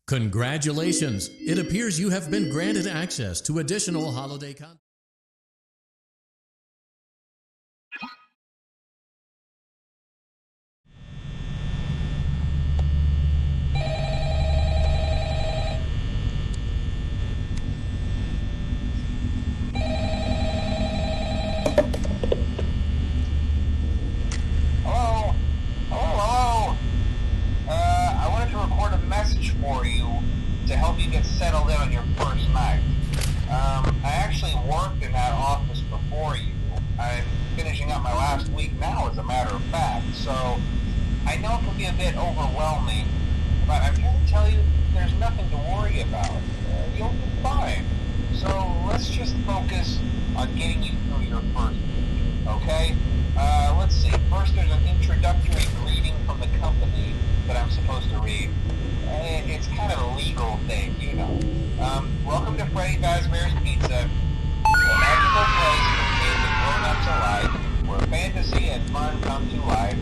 Congratulations! It appears you have been granted access to additional holiday content. Hello? Hello? I wanted to record a message for you to help you get settled in on your first night. I actually worked in that office before you. I'm finishing up my last week now, as a matter of fact, so I know it can be a bit overwhelming, but I'm here to tell you there's nothing to worry about. You'll be fine. So let's just focus on getting you through your first week, okay? Let's see. First, there's an introductory greeting from the company that I'm supposed to read. It's kind of a legal thing, you know. Welcome to Freddy Fazbear's Pizza, a magical place for kids and grown-ups alike, where fantasy and fun come to life.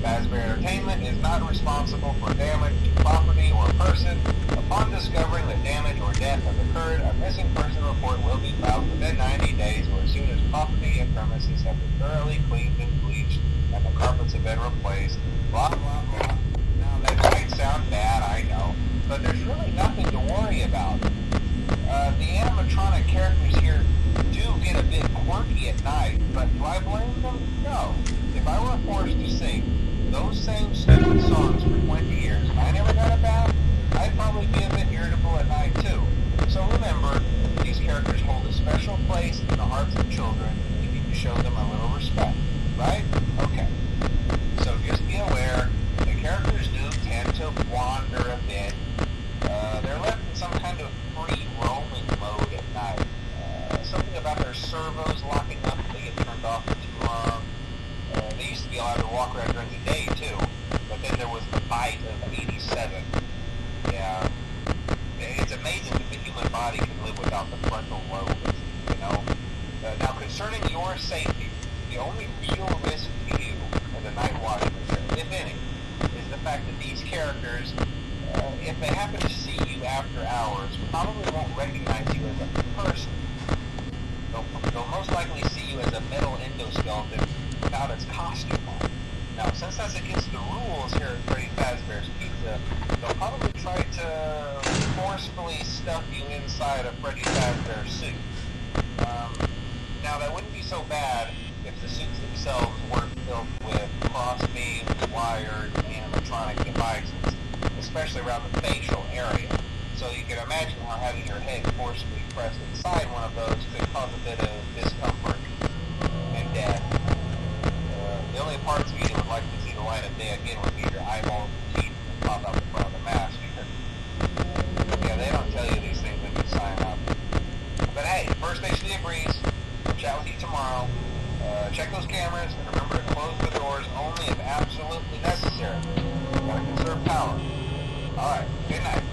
Fazbear Entertainment is not responsible for damage to property or person. Upon discovering that damage or death has occurred, a missing person report will be filed within 90 days or as soon as property and premises have been thoroughly cleaned and bleached and the carpets have been replaced. Blah, blah, blah. Now, that might sound bad, I know, but there's really nothing to worry about. The animatronic characters here do get a bit quirky at night, but do I blame them? No. If I were forced to sing those same stupid songs for 20 years and I never got a bath, I'd probably be a bit irritable at night too. So remember, these characters hold a special place in the hearts of children, and you need to show them a little respect, right? Okay. So just be aware, the characters do tend to wander a bit. They're left in some kind of free roaming mode at night. Something about their servos locking up if they get turned off for too long. They used to be allowed to walk around during the day too, but then there was the bite of 87. Yeah, it's amazing that the human body can live without the frontal lobe, you know. Now, concerning your safety, the only real risk to you as a night watchman, if any, is the fact that these characters, if they happen to see you after hours, probably won't recognize you as a person. They'll most likely see you as a metal endoskeleton without its costume on. Now, since that's against the rules here at Freddy Fazbear's Pizza, they'll probably try to forcefully stuff you inside a Freddy Fazbear suit. Now, that wouldn't be so bad if the suits themselves weren't filled with cross-beams, wired, animatronic devices, especially around the facial area. So you can imagine how having your head forcibly pressed inside one of those could cause a bit of discomfort and death. The only parts of you that would like to see the light of day again would be your eyeballs and teeth that pop out in front of the mask. Yeah, they don't tell you these things when you sign up. But hey, first station debriefs. I'll chat with you tomorrow. Check those cameras and remember to close the doors only if absolutely necessary. Gotta conserve power. Alright, good night.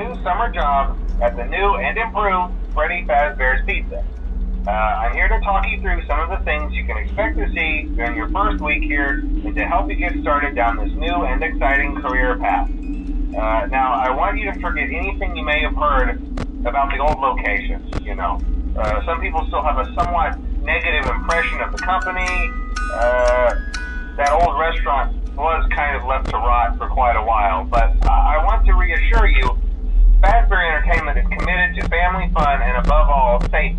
new summer job at the new and improved Freddy Fazbear's Pizza. I'm here to talk you through some of the things you can expect to see during your first week here and to help you get started down this new and exciting career path. Now, I want you to forget anything you may have heard about the old location, some people still have a somewhat negative impression of the company. That old restaurant was kind of left to rot for quite a while, but I want to reassure you, Fazbear Entertainment is committed to family fun and above all, safety.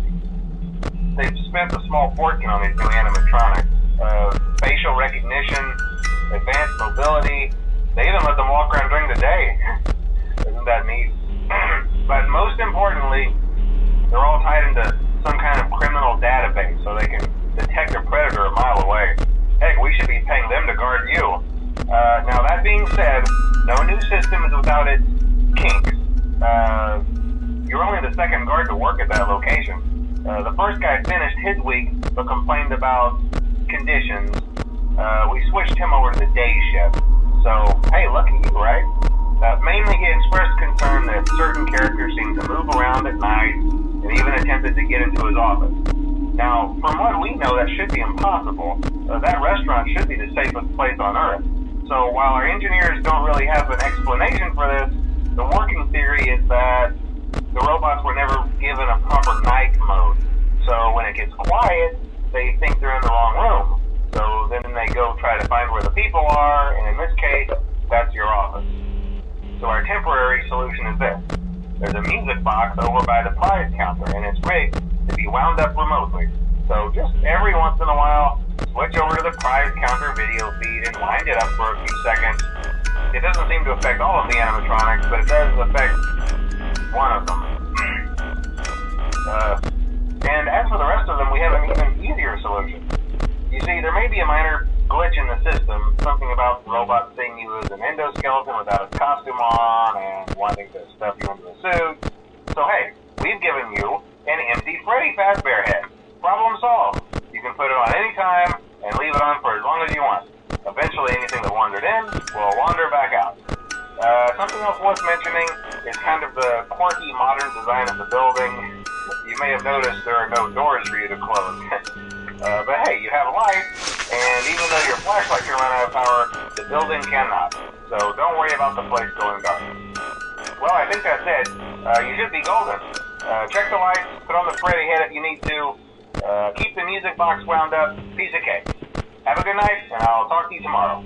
They've spent a small fortune on these new animatronics. Facial recognition, advanced mobility. They even let them walk around during the day. Isn't that neat? But most importantly, they're all tied into some kind of criminal database so they can detect a predator a mile away. Heck, we should be paying them to guard you. Now that being said, no new system is without its kinks. You're only the second guard to work at that location. The first guy finished his week but complained about conditions. We switched him over to the day shift. So, hey, lucky you, right? Mainly he expressed concern that certain characters seemed to move around at night and even attempted to get into his office. Now, from what we know, that should be impossible. That restaurant should be the safest place on Earth. So while our engineers don't really have an explanation for this, the working theory is that the robots were never given a proper night mode. So when it gets quiet, they think they're in the wrong room. So then they go try to find where the people are, and in this case, that's your office. So our temporary solution is this. There's a music box over by the prize counter, and it's rigged to be wound up remotely. So just every once in a while, switch over to the prize counter video feed and wind it up for a few seconds. It doesn't seem to affect all of the animatronics, but it does affect one of them. And as for the rest of them, we have an even easier solution. You see, there may be a minor glitch in the system, something about the robot seeing you as an endoskeleton without a costume on and wanting to stuff you into a suit. So hey, we've given you an empty Freddy Fazbear head. Problem solved. You can put it on any time and leave it on for as long as you want. Eventually anything that wandered in will wander back out. Something else worth mentioning is kind of the quirky modern design of the building. You may have noticed there are no doors for you to close. But hey, you have light, and even though your flashlight can run out of power, the building cannot. So don't worry about the place going dark. Well, I think that's it. You should be golden. Check the lights, put on the Freddy head if you need to. Keep the music box wound up. Piece of cake. Have a good night, and I'll talk to you tomorrow.